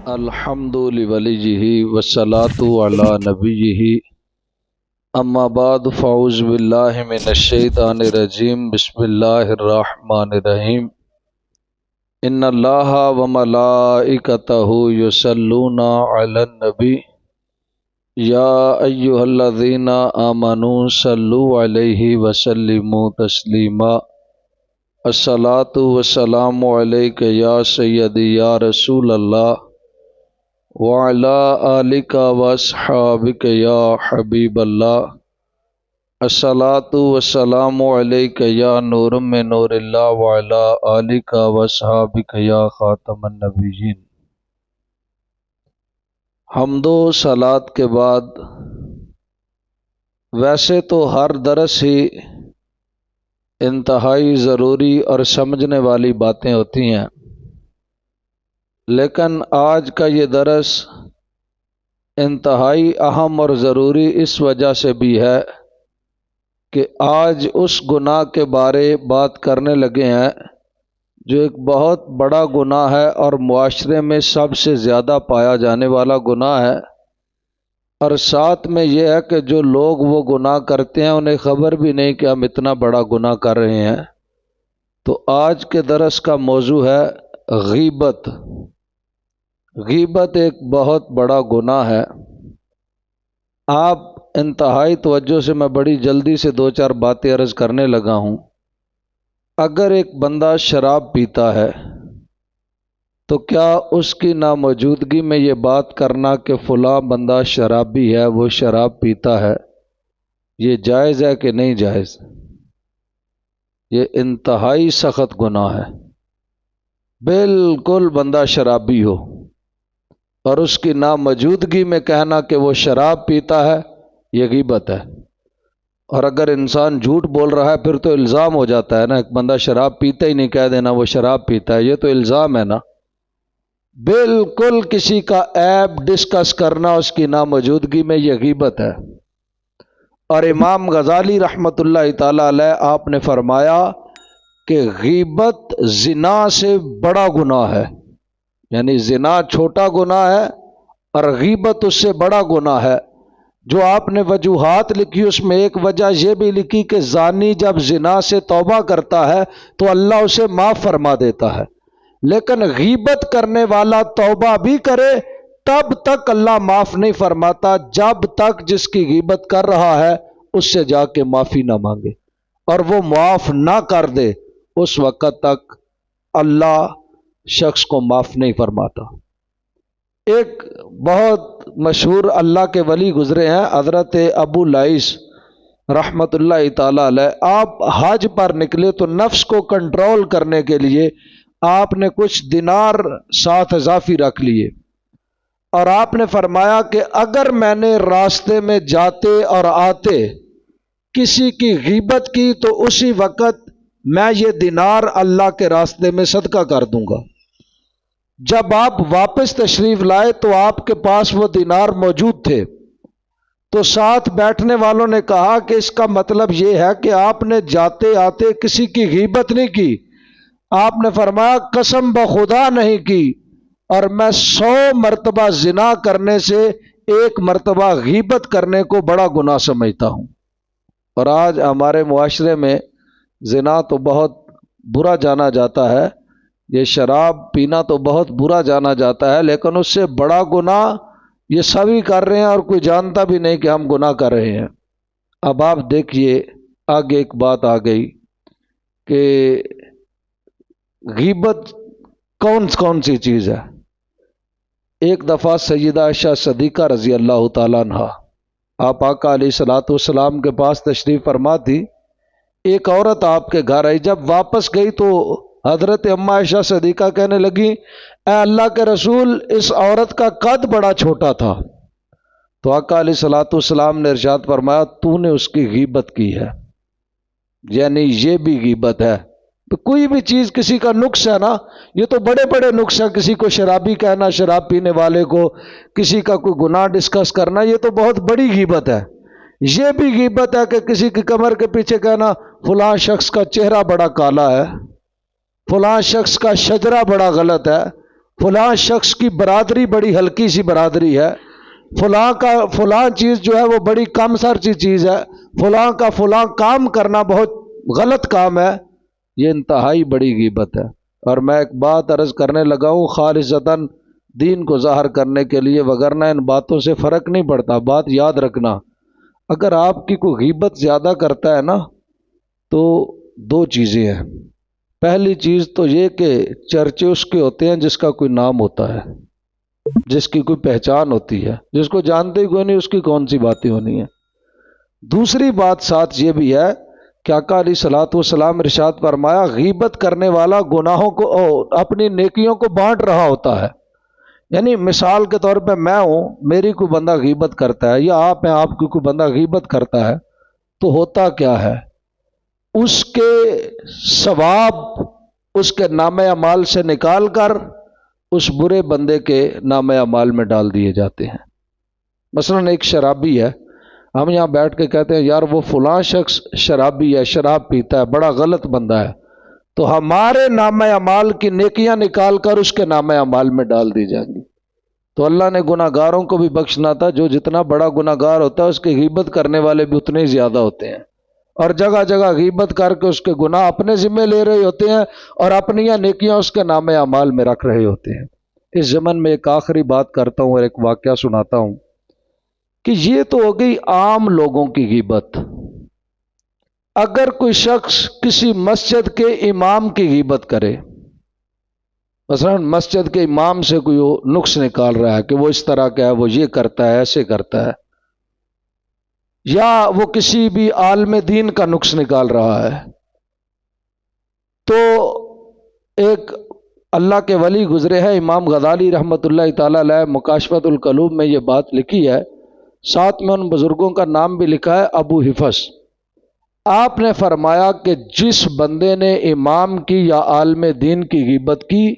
الحمد لولیہ والصلاۃ علی نبیہ اما بعد فاعوذ باللہ من الشیطان الرجیم بسم اللہ الرحمن الرحیم ان اللہ وملائکتہ یصلون علی النبی یا ایھا الذین آمنوا صلوا علیہ وسلموا تسلیما الصلاۃ والسلام علیک یا سیدی یا رسول اللہ وعلی آلک واصحابک یا حبیب اللہ الصلاۃ والسلام علیک یا نور من نور اللہ وعلی آلک واصحابک یا خاتم النبیین۔ حمد و صلوات کے بعد ویسے تو ہر درس ہی انتہائی ضروری اور سمجھنے والی باتیں ہوتی ہیں، لیکن آج کا یہ درس انتہائی اہم اور ضروری اس وجہ سے بھی ہے کہ آج اس گناہ کے بارے بات کرنے لگے ہیں جو ایک بہت بڑا گناہ ہے اور معاشرے میں سب سے زیادہ پایا جانے والا گناہ ہے، اور ساتھ میں یہ ہے کہ جو لوگ وہ گناہ کرتے ہیں انہیں خبر بھی نہیں کہ ہم اتنا بڑا گناہ کر رہے ہیں۔ تو آج کے درس کا موضوع ہے غیبت۔ غیبت ایک بہت بڑا گناہ ہے۔ آپ انتہائی توجہ سے، میں بڑی جلدی سے دو چار باتیں عرض کرنے لگا ہوں۔ اگر ایک بندہ شراب پیتا ہے تو کیا اس کی ناموجودگی میں یہ بات کرنا کہ فلاں بندہ شرابی ہے، وہ شراب پیتا ہے، یہ جائز ہے کہ نہیں جائز؟ یہ انتہائی سخت گناہ ہے۔ بالکل بندہ شرابی ہو اور اس کی ناموجودگی میں کہنا کہ وہ شراب پیتا ہے، یہ غیبت ہے۔ اور اگر انسان جھوٹ بول رہا ہے پھر تو الزام ہو جاتا ہے نا، ایک بندہ شراب پیتا ہی نہیں کہہ دینا وہ شراب پیتا ہے، یہ تو الزام ہے نا۔ بالکل کسی کا عیب ڈسکس کرنا اس کی ناموجودگی میں، یہ غیبت ہے۔ اور امام غزالی رحمۃ اللہ تعالی علیہ آپ نے فرمایا کہ غیبت زنا سے بڑا گناہ ہے، یعنی زنا چھوٹا گناہ ہے اور غیبت اس سے بڑا گناہ ہے۔ جو آپ نے وجوہات لکھی اس میں ایک وجہ یہ بھی لکھی کہ زانی جب زنا سے توبہ کرتا ہے تو اللہ اسے معاف فرما دیتا ہے، لیکن غیبت کرنے والا توبہ بھی کرے تب تک اللہ معاف نہیں فرماتا جب تک جس کی غیبت کر رہا ہے اس سے جا کے معافی نہ مانگے، اور وہ معاف نہ کر دے اس وقت تک اللہ شخص کو معاف نہیں فرماتا۔ ایک بہت مشہور اللہ کے ولی گزرے ہیں، حضرت ابو لائث رحمۃ اللہ تعالی علیہ۔ آپ حج پر نکلے تو نفس کو کنٹرول کرنے کے لیے آپ نے کچھ دینار ساتھ اضافی رکھ لیے، اور آپ نے فرمایا کہ اگر میں نے راستے میں جاتے اور آتے کسی کی غیبت کی تو اسی وقت میں یہ دینار اللہ کے راستے میں صدقہ کر دوں گا۔ جب آپ واپس تشریف لائے تو آپ کے پاس وہ دینار موجود تھے، تو ساتھ بیٹھنے والوں نے کہا کہ اس کا مطلب یہ ہے کہ آپ نے جاتے آتے کسی کی غیبت نہیں کی۔ آپ نے فرمایا قسم بخدا نہیں کی، اور میں 100 مرتبہ زنا کرنے سے 1 مرتبہ غیبت کرنے کو بڑا گناہ سمجھتا ہوں۔ اور آج ہمارے معاشرے میں زنا تو بہت برا جانا جاتا ہے، یہ شراب پینا تو بہت برا جانا جاتا ہے، لیکن اس سے بڑا گناہ یہ سبھی کر رہے ہیں اور کوئی جانتا بھی نہیں کہ ہم گناہ کر رہے ہیں۔ اب آپ دیکھیے آگے ایک بات آ گئی کہ غیبت کون سی چیز ہے۔ ایک دفعہ سیدہ عائشہ صدیقہ رضی اللہ تعالیٰ عنہا آپ آقا علیہ الصلوۃ والسلام کے پاس تشریف فرما تھی۔ ایک عورت آپ کے گھر آئی، جب واپس گئی تو حضرت اما عائشہ صدیقہ کہنے لگی اے اللہ کے رسول، اس عورت کا قد بڑا چھوٹا تھا۔ تو آقا علیہ الصلوۃ والسلام نے ارشاد فرمایا تو نے اس کی غیبت کی ہے، یعنی یہ بھی غیبت ہے۔ تو کوئی بھی چیز کسی کا نقص ہے نا، یہ تو بڑے بڑے نقص ہیں، کسی کو شرابی کہنا، شراب پینے والے کو کسی کا کوئی گناہ ڈسکس کرنا، یہ تو بہت بڑی غیبت ہے۔ یہ بھی غیبت ہے کہ کسی کی کمر کے پیچھے کہنا فلاں شخص کا چہرہ بڑا کالا ہے، فلاں شخص کا شجرہ بڑا غلط ہے، فلاں شخص کی برادری بڑی ہلکی سی برادری ہے، فلاں چیز جو ہے وہ بڑی کم سرچی چیز ہے، فلاں کا فلاں کام کرنا بہت غلط کام ہے، یہ انتہائی بڑی غیبت ہے۔ اور میں ایک بات عرض کرنے لگا ہوں خالصتاً دین کو ظاہر کرنے کے لیے، وگرنہ ان باتوں سے فرق نہیں پڑتا۔ بات یاد رکھنا، اگر آپ کی کوئی غیبت زیادہ کرتا ہے نا تو دو چیزیں ہیں۔ پہلی چیز تو یہ کہ چرچے اس کے ہوتے ہیں جس کا کوئی نام ہوتا ہے، جس کی کوئی پہچان ہوتی ہے، جس کو جانتے ہی کوئی نہیں اس کی کون سی باتیں ہونی ہیں۔ دوسری بات ساتھ یہ بھی ہے کہ آقا علیہ الصلوۃ والسلام ارشاد فرمایا غیبت کرنے والا گناہوں کو اپنی نیکیوں کو بانٹ رہا ہوتا ہے۔ یعنی مثال کے طور پہ میں ہوں، میری کوئی بندہ غیبت کرتا ہے، یا آپ ہیں، آپ کی کوئی بندہ غیبت کرتا ہے، تو ہوتا کیا ہے، اس کے ثواب اس کے نامہ اعمال سے نکال کر اس برے بندے کے نامہ اعمال میں ڈال دیے جاتے ہیں۔ مثلا ایک شرابی ہے، ہم یہاں بیٹھ کے کہتے ہیں یار وہ فلاں شخص شرابی ہے، شراب پیتا ہے، بڑا غلط بندہ ہے، تو ہمارے نامہ اعمال کی نیکیاں نکال کر اس کے نامہ اعمال میں ڈال دی جائیں گی۔ تو اللہ نے گناہ گاروں کو بھی بخشنا تھا، جو جتنا بڑا گناہ گار ہوتا ہے اس کی غیبت کرنے والے بھی اتنے ہی زیادہ ہوتے ہیں، اور جگہ جگہ غیبت کر کے اس کے گناہ اپنے ذمہ لے رہے ہوتے ہیں اور اپنی نیکیاں اس کے نامہ اعمال میں رکھ رہے ہوتے ہیں۔ اس ضمن میں ایک آخری بات کرتا ہوں اور ایک واقعہ سناتا ہوں کہ یہ تو ہو گئی عام لوگوں کی غیبت۔ اگر کوئی شخص کسی مسجد کے امام کی غیبت کرے، مثلا مسجد کے امام سے کوئی نقص نکال رہا ہے کہ وہ اس طرح کا ہے، وہ یہ کرتا ہے، ایسے کرتا ہے، یا وہ کسی بھی عالم دین کا نقص نکال رہا ہے، تو ایک اللہ کے ولی گزرے ہیں امام غزالی رحمۃ اللہ تعالی علیہ، مکاشفۃ القلوب میں یہ بات لکھی ہے، ساتھ میں ان بزرگوں کا نام بھی لکھا ہے، ابو حفص۔ آپ نے فرمایا کہ جس بندے نے امام کی یا عالم دین کی غیبت کی،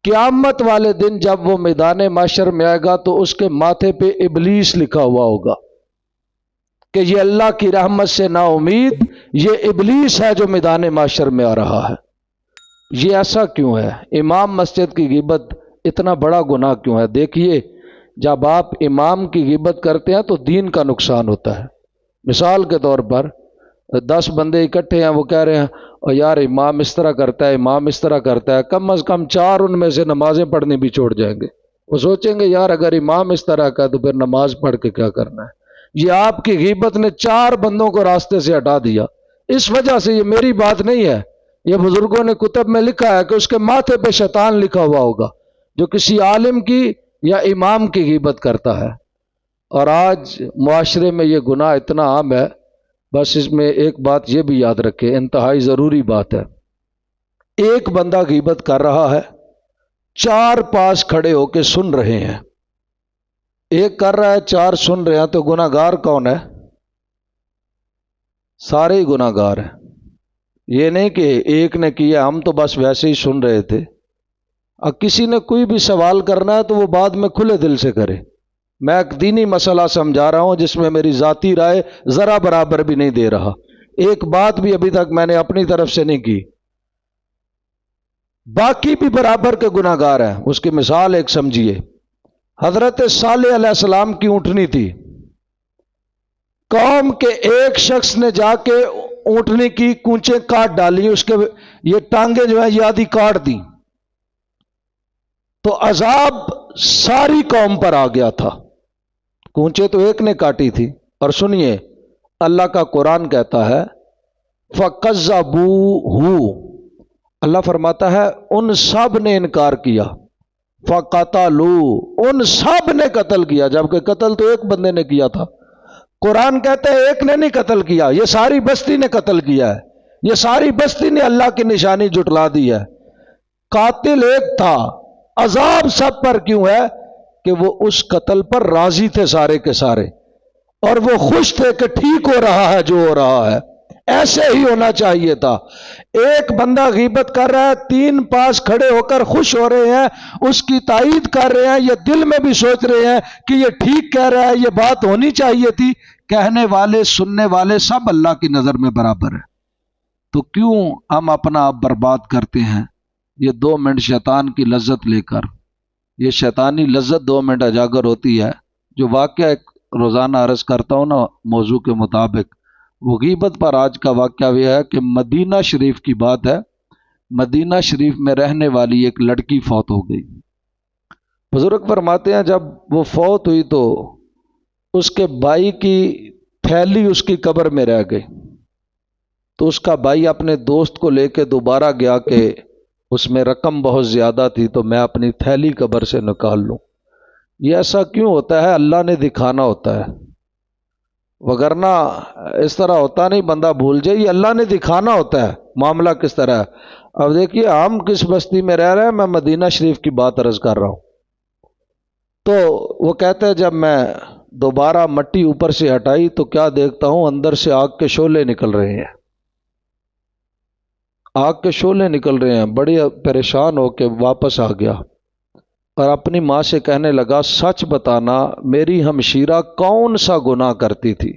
قیامت والے دن جب وہ میدان محشر میں آئے گا تو اس کے ماتھے پہ ابلیس لکھا ہوا ہوگا کہ یہ اللہ کی رحمت سے نا امید، یہ ابلیس ہے جو میدان محشر میں آ رہا ہے۔ یہ ایسا کیوں ہے؟ امام مسجد کی غیبت اتنا بڑا گناہ کیوں ہے؟ دیکھیے، جب آپ امام کی غیبت کرتے ہیں تو دین کا نقصان ہوتا ہے۔ مثال کے طور پر 10 بندے اکٹھے ہیں، وہ کہہ رہے ہیں اور یار امام اس طرح کرتا ہے، امام اس طرح کرتا ہے، کم از کم 4 ان میں سے نمازیں پڑھنی بھی چھوڑ جائیں گے۔ وہ سوچیں گے یار اگر امام اس طرح کا تو پھر نماز پڑھ کے کیا کرنا ہے۔ یہ آپ کی غیبت نے 4 بندوں کو راستے سے ہٹا دیا۔ اس وجہ سے، یہ میری بات نہیں ہے، یہ بزرگوں نے کتب میں لکھا ہے کہ اس کے ماتھے پہ شیطان لکھا ہوا ہوگا جو کسی عالم کی یا امام کی غیبت کرتا ہے۔ اور آج معاشرے میں یہ گناہ اتنا عام ہے، بس اس میں ایک بات یہ بھی یاد رکھے، انتہائی ضروری بات ہے، ایک بندہ غیبت کر رہا ہے، 4 پاس کھڑے ہو کے سن رہے ہیں، ایک کر رہا ہے 4 سن رہے ہیں، تو گناہ گار کون ہے؟ سارے ہی گناہ گار ہیں۔ یہ نہیں کہ ایک نے کیا ہم تو بس ویسے ہی سن رہے تھے۔ اب کسی نے کوئی بھی سوال کرنا ہے تو وہ بعد میں کھلے دل سے کرے۔ میں ایک دینی مسئلہ سمجھا رہا ہوں جس میں میری ذاتی رائے ذرا برابر بھی نہیں دے رہا، ایک بات بھی ابھی تک میں نے اپنی طرف سے نہیں کی، باقی بھی برابر کے گناہ گار ہیں۔ اس کی مثال ایک سمجھیے، حضرت صالح علیہ السلام کی اونٹنی تھی، قوم کے ایک شخص نے جا کے اونٹنی کی کونچیں کاٹ ڈالی، اس کے یہ ٹانگیں جو ہیں یہ آدھی کاٹ دی، تو عذاب ساری قوم پر آ گیا تھا۔ کونچیں تو ایک نے کاٹی تھی، اور سنیے اللہ کا قرآن کہتا ہے فَقَذَّبُوهُ، اللہ فرماتا ہے ان سب نے انکار کیا، فَقَتَلُوا، ان سب نے قتل کیا، جبکہ قتل تو ایک بندے نے کیا تھا۔ قرآن کہتا ہے ایک نے نہیں قتل کیا، یہ ساری بستی نے قتل کیا ہے، یہ ساری بستی نے اللہ کی نشانی جھٹلا دی ہے۔ قاتل ایک تھا، عذاب سب پر کیوں ہے؟ کہ وہ اس قتل پر راضی تھے سارے کے سارے، اور وہ خوش تھے کہ ٹھیک ہو رہا ہے جو ہو رہا ہے، ایسے ہی ہونا چاہیے تھا۔ ایک بندہ غیبت کر رہا ہے، 3 پاس کھڑے ہو کر خوش ہو رہے ہیں، اس کی تائید کر رہے ہیں، یہ دل میں بھی سوچ رہے ہیں کہ یہ ٹھیک کہہ رہا ہے، یہ بات ہونی چاہیے تھی۔ کہنے والے سننے والے سب اللہ کی نظر میں برابر ہیں، تو کیوں ہم اپنا آپ برباد کرتے ہیں یہ 2 منٹ شیطان کی لذت لے کر؟ یہ شیطانی لذت 2 منٹ اجاگر ہوتی ہے. جو واقعہ ایک روزانہ عرض کرتا ہوں نا موضوع کے مطابق، وہ غیبت پر آج کا واقعہ یہ ہے کہ مدینہ شریف کی بات ہے. مدینہ شریف میں رہنے والی ایک لڑکی فوت ہو گئی. بزرگ فرماتے ہیں جب وہ فوت ہوئی تو اس کے بھائی کی تھیلی اس کی قبر میں رہ گئی. تو اس کا بھائی اپنے دوست کو لے کے دوبارہ گیا کہ اس میں رقم بہت زیادہ تھی تو میں اپنی تھیلی قبر سے نکال لوں. یہ ایسا کیوں ہوتا ہے؟ اللہ نے دکھانا ہوتا ہے، وگرنہ اس طرح ہوتا نہیں بندہ بھول جائے. یہ اللہ نے دکھانا ہوتا ہے معاملہ کس طرح ہے. اب دیکھیے ہم کس بستی میں رہ رہے ہیں، میں مدینہ شریف کی بات عرض کر رہا ہوں. تو وہ کہتا ہے جب میں دوبارہ مٹی اوپر سے ہٹائی تو کیا دیکھتا ہوں اندر سے آگ کے شعلے نکل رہے ہیں. آگ کے شعلے نکل رہے ہیں. بڑی پریشان ہو کے واپس آ گیا اور اپنی ماں سے کہنے لگا سچ بتانا میری ہمشیرہ کون سا گناہ کرتی تھی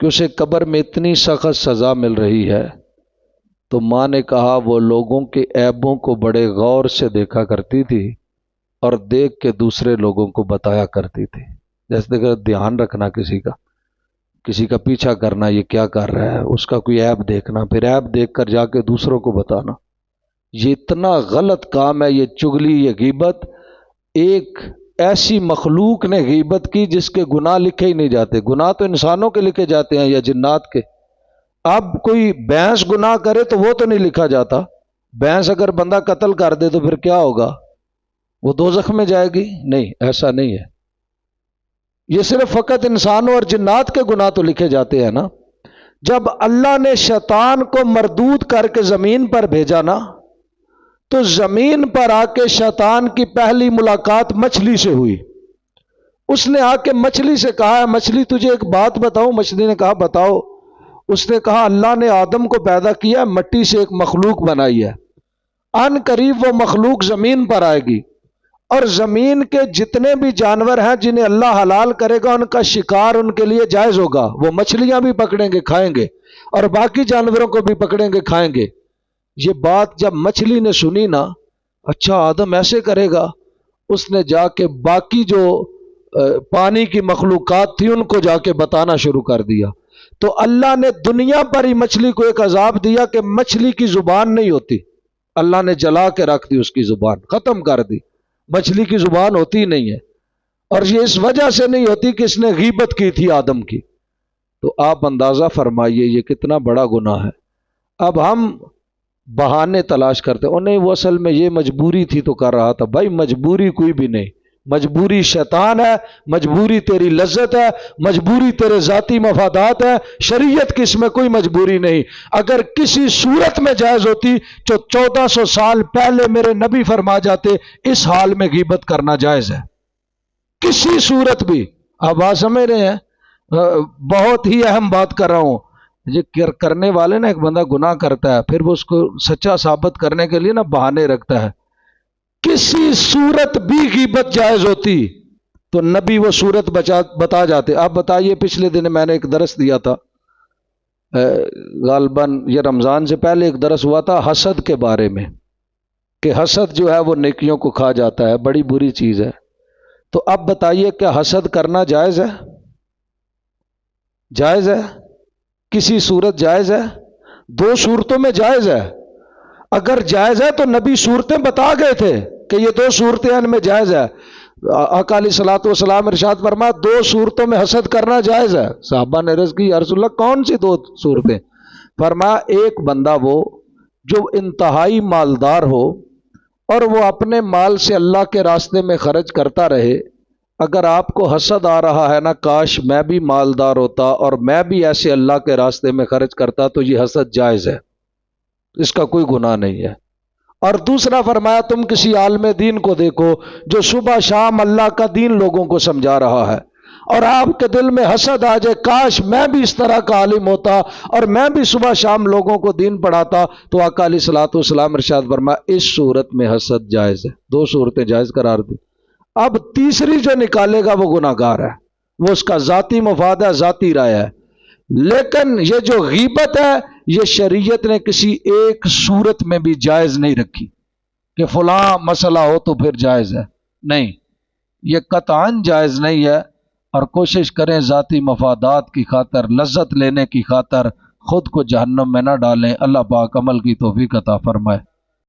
کہ اسے قبر میں اتنی سخت سزا مل رہی ہے؟ تو ماں نے کہا وہ لوگوں کے عیبوں کو بڑے غور سے دیکھا کرتی تھی اور دیکھ کے دوسرے لوگوں کو بتایا کرتی تھی. جیسے دیکھا دھیان رکھنا کسی کا پیچھا کرنا، یہ کیا کر رہا ہے، اس کا کوئی عیب دیکھنا، پھر عیب دیکھ کر جا کے دوسروں کو بتانا. یہ اتنا غلط کام ہے، یہ چگلی، یہ غیبت. ایک ایسی مخلوق نے غیبت کی جس کے گناہ لکھے ہی نہیں جاتے. گناہ تو انسانوں کے لکھے جاتے ہیں یا جنات کے. اب کوئی بھینس گناہ کرے تو وہ تو نہیں لکھا جاتا. بھینس اگر بندہ قتل کر دے تو پھر کیا ہوگا؟ وہ دوزخ میں جائے گی؟ نہیں، ایسا نہیں ہے. یہ صرف فقط انسانوں اور جنات کے گناہ تو لکھے جاتے ہیں نا. جب اللہ نے شیطان کو مردود کر کے زمین پر بھیجا نا، تو زمین پر آ کے شیطان کی پہلی ملاقات مچھلی سے ہوئی. اس نے آ کے مچھلی سے کہا مچھلی تجھے ایک بات بتاؤں؟ مچھلی نے کہا بتاؤ. اس نے کہا اللہ نے آدم کو پیدا کیا، مٹی سے ایک مخلوق بنائی ہے. ان قریب وہ مخلوق زمین پر آئے گی اور زمین کے جتنے بھی جانور ہیں جنہیں اللہ حلال کرے گا ان کا شکار ان کے لیے جائز ہوگا. وہ مچھلیاں بھی پکڑیں گے کھائیں گے اور باقی جانوروں کو بھی پکڑیں گے کھائیں گے. یہ بات جب مچھلی نے سنی نا، اچھا آدم ایسے کرے گا، اس نے جا کے باقی جو پانی کی مخلوقات تھی ان کو جا کے بتانا شروع کر دیا. تو اللہ نے دنیا پر ہی مچھلی کو ایک عذاب دیا کہ مچھلی کی زبان نہیں ہوتی. اللہ نے جلا کے رکھ دی، اس کی زبان ختم کر دی. مچھلی کی زبان ہوتی نہیں ہے، اور یہ اس وجہ سے نہیں ہوتی کہ اس نے غیبت کی تھی آدم کی. تو آپ اندازہ فرمائیے یہ کتنا بڑا گناہ ہے. اب ہم بہانے تلاش کرتے ہیں، نہیں وہ اصل میں یہ مجبوری تھی تو کر رہا تھا. بھائی مجبوری کوئی بھی نہیں. مجبوری شیطان ہے، مجبوری تیری لذت ہے، مجبوری تیرے ذاتی مفادات ہے. شریعت کی اس میں کوئی مجبوری نہیں. اگر کسی صورت میں جائز ہوتی تو 1400 سال پہلے میرے نبی فرما جاتے اس حال میں غیبت کرنا جائز ہے، کسی صورت بھی. آپ بات سمجھ رہے ہیں؟ بہت ہی اہم بات کر رہا ہوں. یہ کرنے والے نا، ایک بندہ گناہ کرتا ہے پھر وہ اس کو سچا ثابت کرنے کے لیے نا بہانے رکھتا ہے. کسی صورت بھی غیبت جائز ہوتی تو نبی وہ صورت بتا جاتے. آپ بتائیے پچھلے دن میں نے ایک درس دیا تھا، غالباً یہ رمضان سے پہلے ایک درس ہوا تھا حسد کے بارے میں، کہ حسد جو ہے وہ نیکیوں کو کھا جاتا ہے، بڑی بری چیز ہے. تو اب بتائیے کیا حسد کرنا جائز ہے؟ جائز ہے؟ کسی صورت جائز ہے؟ 2 صورتوں میں جائز ہے. اگر جائز ہے تو نبی صورتیں بتا گئے تھے کہ یہ 2 صورتیں ان میں جائز ہے. آقا علیہ الصلوۃ والسلام ارشاد فرمایا 2 صورتوں میں حسد کرنا جائز ہے. صحابہ نے عرض کی یا رسول اللہ کون سی 2 صورتیں؟ فرمایا ایک بندہ وہ جو انتہائی مالدار ہو اور وہ اپنے مال سے اللہ کے راستے میں خرچ کرتا رہے. اگر آپ کو حسد آ رہا ہے نا کاش میں بھی مالدار ہوتا اور میں بھی ایسے اللہ کے راستے میں خرچ کرتا، تو یہ حسد جائز ہے، اس کا کوئی گناہ نہیں ہے. اور دوسرا فرمایا تم کسی عالم دین کو دیکھو جو صبح شام اللہ کا دین لوگوں کو سمجھا رہا ہے، اور آپ کے دل میں حسد آ جائے کاش میں بھی اس طرح کا عالم ہوتا اور میں بھی صبح شام لوگوں کو دین پڑھاتا، تو آقا علیہ الصلوۃ والسلام ارشاد فرمایا اس صورت میں حسد جائز ہے. 2 صورتیں جائز قرار دی. اب تیسری جو نکالے گا وہ گناہ گار ہے، وہ اس کا ذاتی مفاد ہے، ذاتی رائے ہے. لیکن یہ جو غیبت ہے یہ شریعت نے کسی ایک صورت میں بھی جائز نہیں رکھی کہ فلاں مسئلہ ہو تو پھر جائز ہے. نہیں، یہ قطعاً جائز نہیں ہے، اور کوشش کریں ذاتی مفادات کی خاطر، لذت لینے کی خاطر خود کو جہنم میں نہ ڈالیں۔ اللہ پاک عمل کی توفیق عطا فرمائے۔